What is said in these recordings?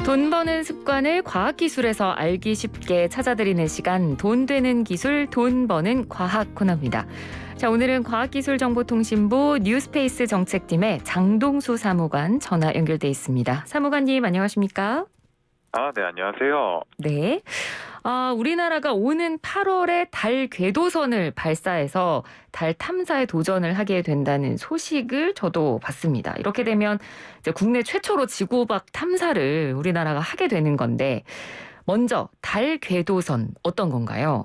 돈 버는 습관을 과학기술에서 알기 쉽게 찾아드리는 시간, 돈 되는 기술, 돈 버는 과학 코너입니다. 자, 오늘은 과학기술정보통신부 뉴스페이스 정책팀의 장동수 사무관 전화 연결돼 있습니다. 사무관님 안녕하십니까? 네, 안녕하세요. 네. 우리나라가 오는 8월에 달 궤도선을 발사해서 달 탐사에 도전을 하게 된다는 소식을 저도 봤습니다. 이렇게 되면 이제 국내 최초로 지구 밖 탐사를 우리나라가 하게 되는 건데, 먼저 달 궤도선 어떤 건가요?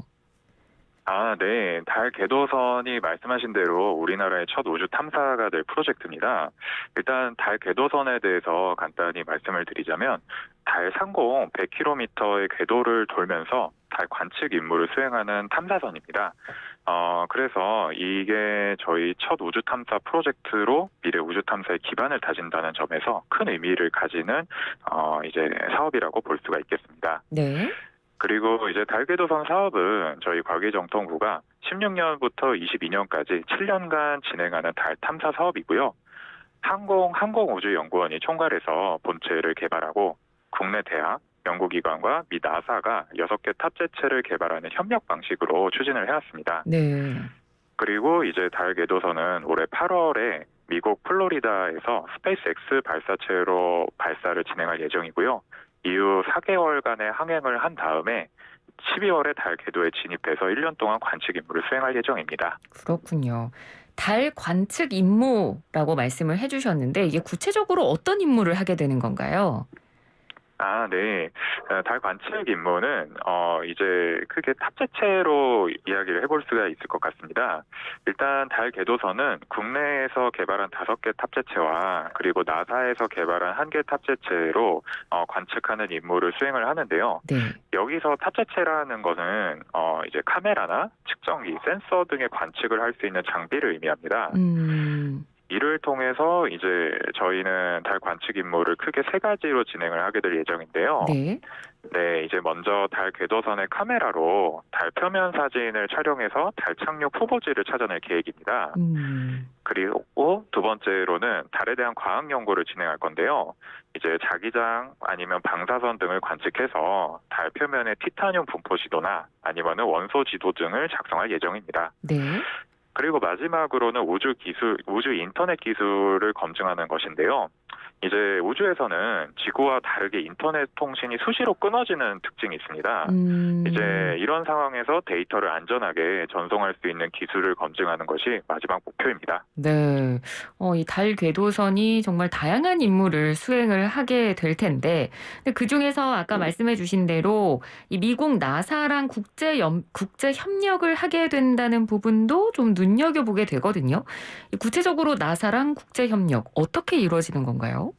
네. 달 궤도선이 말씀하신 대로 우리나라의 첫 우주 탐사가 될 프로젝트입니다. 일단 달 궤도선에 대해서 간단히 말씀을 드리자면 달 상공 100km의 궤도를 돌면서 달 관측 임무를 수행하는 탐사선입니다. 그래서 이게 저희 첫 우주 탐사 프로젝트로 미래 우주 탐사의 기반을 다진다는 점에서 큰 의미를 가지는 이제 사업이라고 볼 수가 있겠습니다. 네. 그리고 이제 달궤도선 사업은 저희 과기정통부가 16년부터 22년까지 7년간 진행하는 달 탐사 사업이고요. 항공우주연구원이 총괄해서 본체를 개발하고 국내 대학, 연구기관과 미 나사가 6개 탑재체를 개발하는 협력 방식으로 추진을 해왔습니다. 네. 그리고 이제 달 궤도선은 올해 8월에 미국 플로리다에서 스페이스 X 발사체로 발사를 진행할 예정이고요. 이후 4개월간의 항행을 한 다음에 12월에 달 궤도에 진입해서 1년 동안 관측 임무를 수행할 예정입니다. 그렇군요. 달 관측 임무라고 말씀을 해주셨는데, 이게 구체적으로 어떤 임무를 하게 되는 건가요? 네. 달 관측 임무는 이제 크게 탑재체로 이야기를 해볼 수가 있을 것 같습니다. 일단 달 궤도선은 국내에서 개발한 5개 탑재체와 그리고 나사에서 개발한 1개 탑재체로 관측하는 임무를 수행을 하는데요. 네. 여기서 탑재체라는 것은 이제 카메라나 측정기, 센서 등의 관측을 할 수 있는 장비를 의미합니다. 이를 통해서 이제 저희는 달 관측 임무를 크게 3가지로 진행을 하게 될 예정인데요. 네. 네, 이제 먼저 달 궤도선의 카메라로 달 표면 사진을 촬영해서 달 착륙 후보지를 찾아낼 계획입니다. 그리고 두 번째로는 달에 대한 과학 연구를 진행할 건데요. 이제 자기장 아니면 방사선 등을 관측해서 달 표면의 티타늄 분포 지도나 아니면은 원소 지도 등을 작성할 예정입니다. 네. 그리고 마지막으로는 우주 인터넷 기술을 검증하는 것인데요. 이제 우주에서는 지구와 다르게 인터넷 통신이 수시로 끊어지는 특징이 있습니다. 이제 이런 상황에서 데이터를 안전하게 전송할 수 있는 기술을 검증하는 것이 마지막 목표입니다. 네. 이 달 궤도선이 정말 다양한 임무를 수행을 하게 될 텐데, 근데 그중에서 아까 말씀해 주신 대로 이 미국 나사랑 국제 협력을 하게 된다는 부분도 좀 눈여겨보게 되거든요. 구체적으로 나사랑 국제 협력 어떻게 이루어지는 건가요?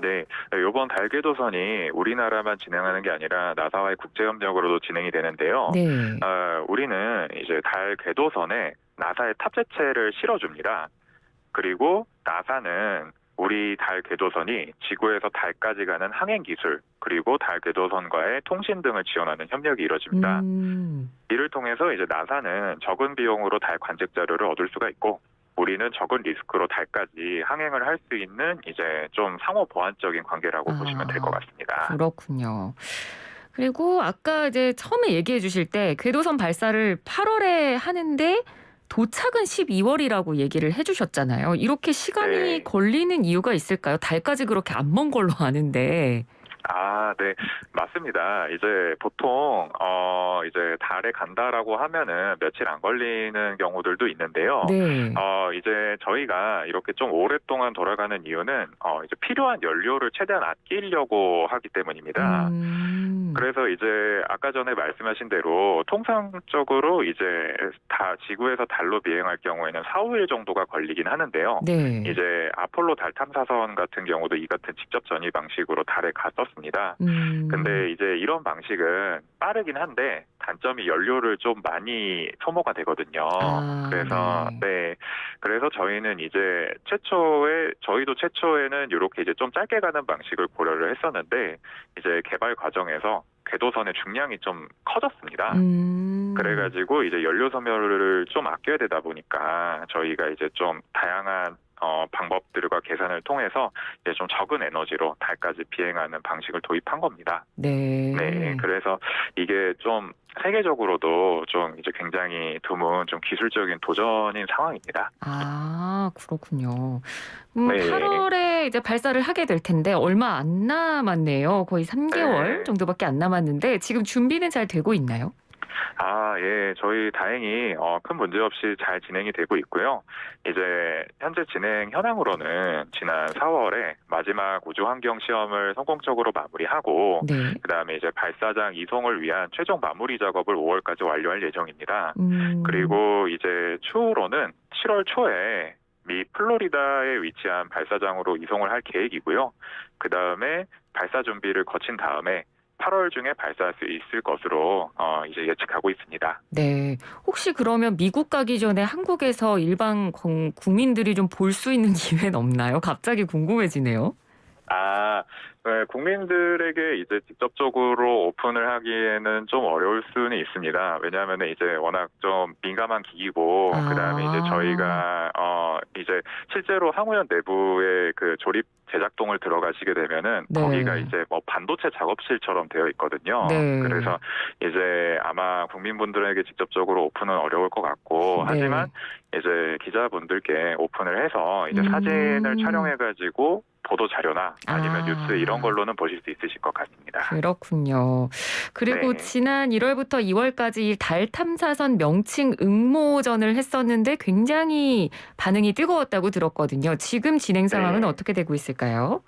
네. 이번 달 궤도선이 우리나라만 진행하는 게 아니라 나사와의 국제협력으로도 진행이 되는데요. 네. 우리는 이제 달 궤도선에 나사의 탑재체를 실어줍니다. 그리고 나사는 우리 달 궤도선이 지구에서 달까지 가는 항행 기술, 그리고 달 궤도선과의 통신 등을 지원하는 협력이 이루어집니다. 이를 통해서 이제 나사는 적은 비용으로 달 관측 자료를 얻을 수가 있고, 우리는 적은 리스크로 달까지 항행을 할 수 있는 이제 좀 상호 보완적인 관계라고 보시면 될 것 같습니다. 그렇군요. 그리고 아까 이제 처음에 얘기해 주실 때 궤도선 발사를 8월에 하는데 도착은 12월이라고 얘기를 해 주셨잖아요. 이렇게 시간이 네. 걸리는 이유가 있을까요? 달까지 그렇게 안 먼 걸로 아는데. 네, 맞습니다. 이제 보통 이제 달에 간다라고 하면은 며칠 안 걸리는 경우들도 있는데요. 네. 이제 저희가 이렇게 좀 오랫동안 돌아가는 이유는 이제 필요한 연료를 최대한 아끼려고 하기 때문입니다. 그래서 이제 아까 전에 말씀하신 대로 통상적으로 이제 지구에서 달로 비행할 경우에는 4, 5일 정도가 걸리긴 하는데요. 네. 이제 아폴로 달 탐사선 같은 경우도 이 같은 직접 전이 방식으로 달에 갔었습니다. 근데 이제 이런 방식은 빠르긴 한데 단점이 연료를 좀 많이 소모가 되거든요. 그래서 네. 그래서 저희는 이제 저희도 최초에는 이렇게 이제 좀 짧게 가는 방식을 고려를 했었는데, 이제 개발 과정에서 궤도선의 중량이 좀 커졌습니다. 그래가지고 이제 연료 소모를 좀 아껴야 되다 보니까 저희가 이제 좀 다양한 방법들과 계산을 통해서 이제 좀 적은 에너지로 달까지 비행하는 방식을 도입한 겁니다. 네, 네. 그래서 이게 좀 세계적으로도 좀 이제 굉장히 드문 좀 기술적인 도전인 상황입니다. 아, 그렇군요. 네, 8월에 이제 발사를 하게 될 텐데 얼마 안 남았네요. 거의 3개월 네. 정도밖에 안 남았는데 지금 준비는 잘 되고 있나요? 아, 예, 저희 다행히 큰 문제 없이 잘 진행이 되고 있고요. 이제 현재 진행 현황으로는 지난 4월에 마지막 우주 환경 시험을 성공적으로 마무리하고 네. 그다음에 이제 발사장 이송을 위한 최종 마무리 작업을 5월까지 완료할 예정입니다. 음. 그리고 이제 추후로는 7월 초에 미 플로리다에 위치한 발사장으로 이송을 할 계획이고요. 그다음에 발사 준비를 거친 다음에 8월 중에 발사할 수 있을 것으로 이제 예측하고 있습니다. 네. 혹시 그러면 미국 가기 전에 한국에서 일반 국민들이 좀 볼 수 있는 기회는 없나요? 갑자기 궁금해지네요. 아, 네, 국민들에게 이제 직접적으로 오픈을 하기에는 좀 어려울 수는 있습니다. 왜냐하면 이제 워낙 좀 민감한 기기고, 그 다음에 이제 아. 저희가, 이제 실제로 항우연 내부의 그 조립 제작동을 들어가시게 되면은 거기가 네. 이제 뭐 반도체 작업실처럼 되어 있거든요. 네. 그래서 이제 아마 국민분들에게 직접적으로 오픈은 어려울 것 같고, 하지만 네. 이제 기자분들께 오픈을 해서 이제 사진을 음. 촬영해가지고 보도 자료나 아니면 뉴스 이런 아. 걸로는 보실 수 있으실 것 같습니다. 그렇군요. 그리고 네. 지난 1월부터 2월까지 달 탐사선 명칭 응모전을 했었는데 굉장히 반응이 뜨거웠다고 들었거든요. 지금 진행 상황은 네. 어떻게 되고 있을까요?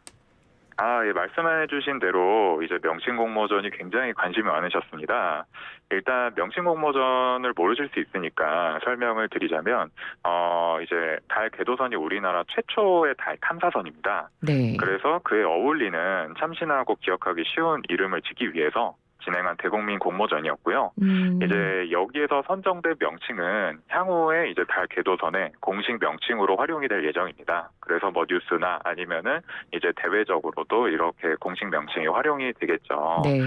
아, 예, 말씀해주신 대로 이제 명칭 공모전이 굉장히 관심이 많으셨습니다. 일단 명칭 공모전을 모르실 수 있으니까 설명을 드리자면, 이제 달 궤도선이 우리나라 최초의 달 탐사선입니다. 네. 그래서 그에 어울리는 참신하고 기억하기 쉬운 이름을 짓기 위해서 진행한 대국민 공모전이었고요. 음. 이제 여기에서 선정된 명칭은 향후에 이제 달 궤도선의 공식 명칭으로 활용이 될 예정입니다. 그래서 뭐 뉴스나 아니면은 이제 대외적으로도 이렇게 공식 명칭이 활용이 되겠죠. 네.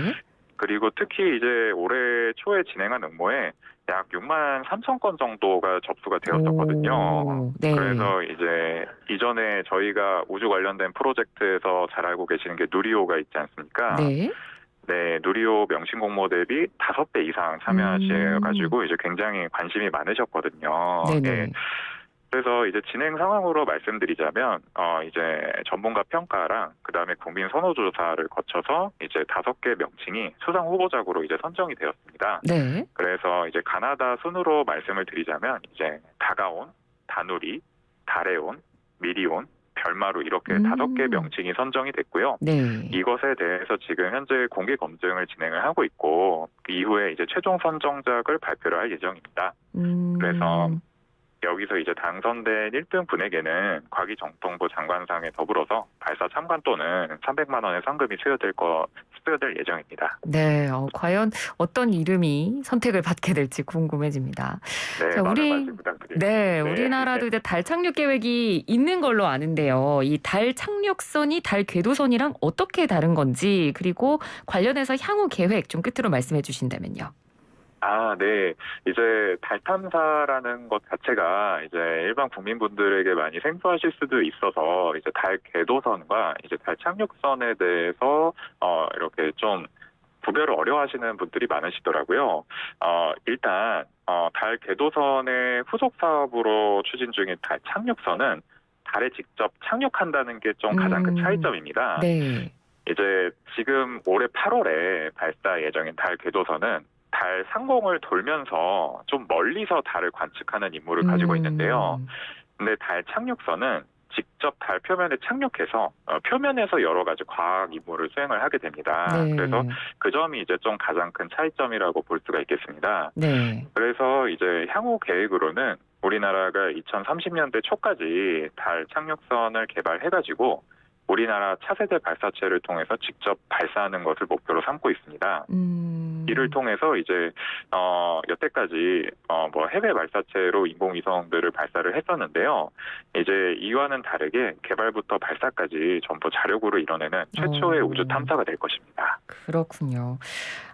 그리고 특히 이제 올해 초에 진행한 응모에 약 6만 3천 건 정도가 접수가 되었었거든요. 오. 네. 그래서 이제 이전에 저희가 우주 관련된 프로젝트에서 잘 알고 계시는 게 누리호가 있지 않습니까? 네. 네, 누리호 명칭 공모 대비 5배 이상 음. 참여하셔가지고 이제 굉장히 관심이 많으셨거든요. 예. 네네. 그래서 이제 진행 상황으로 말씀드리자면, 이제 전문가 평가랑 그다음에 국민 선호조사를 거쳐서 이제 5개 명칭이 수상 후보작으로 이제 선정이 되었습니다. 네. 그래서 이제 가나다 순으로 말씀을 드리자면 이제 다가온, 다누리, 달에온, 미리온, 별마루 이렇게 5개 음. 명칭이 선정이 됐고요. 네. 이것에 대해서 지금 현재 공개 검증을 진행을 하고 있고 그 이후에 이제 최종 선정작을 발표를 할 예정입니다. 그래서 음. 여기서 이제 당선된 1등 분에게는 과기정통부 장관상에 더불어서 발사 참관 또는 300만 원의 상금이 수여될 예정입니다. 네. 과연 어떤 이름이 선택을 받게 될지 궁금해집니다. 네, 자, 많은 관심 부탁드리겠습니다. 네, 네. 우리나라도 이제 달 착륙 계획이 있는 걸로 아는데요. 이 달 착륙선이 달 궤도선이랑 어떻게 다른 건지, 그리고 관련해서 향후 계획 좀 끝으로 말씀해 주신다면요. 아, 네. 이제 달 탐사라는 것 자체가 이제 일반 국민분들에게 많이 생소하실 수도 있어서 이제 달 궤도선과 이제 달 착륙선에 대해서 이렇게 좀 구별을 어려워하시는 분들이 많으시더라고요. 일단 달 궤도선의 후속 사업으로 추진 중인 달 착륙선은 달에 직접 착륙한다는 게 좀 가장 큰 음. 차이점입니다. 네. 이제 지금 올해 8월에 발사 예정인 달 궤도선은 달 상공을 돌면서 좀 멀리서 달을 관측하는 임무를 가지고 있는데요. 음. 근데 달 착륙선은 직접 달 표면에 착륙해서 표면에서 여러 가지 과학 임무를 수행을 하게 됩니다. 그래서 네. 그 점이 이제 좀 가장 큰 차이점이라고 볼 수가 있겠습니다. 네. 그래서 이제 향후 계획으로는 우리나라가 2030년대 초까지 달 착륙선을 개발해가지고 우리나라 차세대 발사체를 통해서 직접 발사하는 것을 목표로 삼고 있습니다. 음. 이를 통해서 이제 여태까지 뭐 해외 발사체로 인공위성들을 발사를 했었는데요. 이제 이와는 다르게 개발부터 발사까지 전부 자력으로 이뤄내는 최초의 우주 탐사가 될 것입니다. 그렇군요.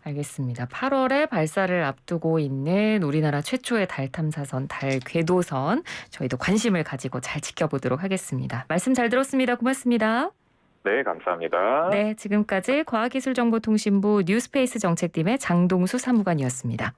알겠습니다. 8월에 발사를 앞두고 있는 우리나라 최초의 달 탐사선, 달 궤도선, 저희도 관심을 가지고 잘 지켜보도록 하겠습니다. 말씀 잘 들었습니다. 고맙습니다. 네, 감사합니다. 네, 지금까지 과학기술정보통신부 뉴스페이스 정책팀의 장동수 사무관이었습니다.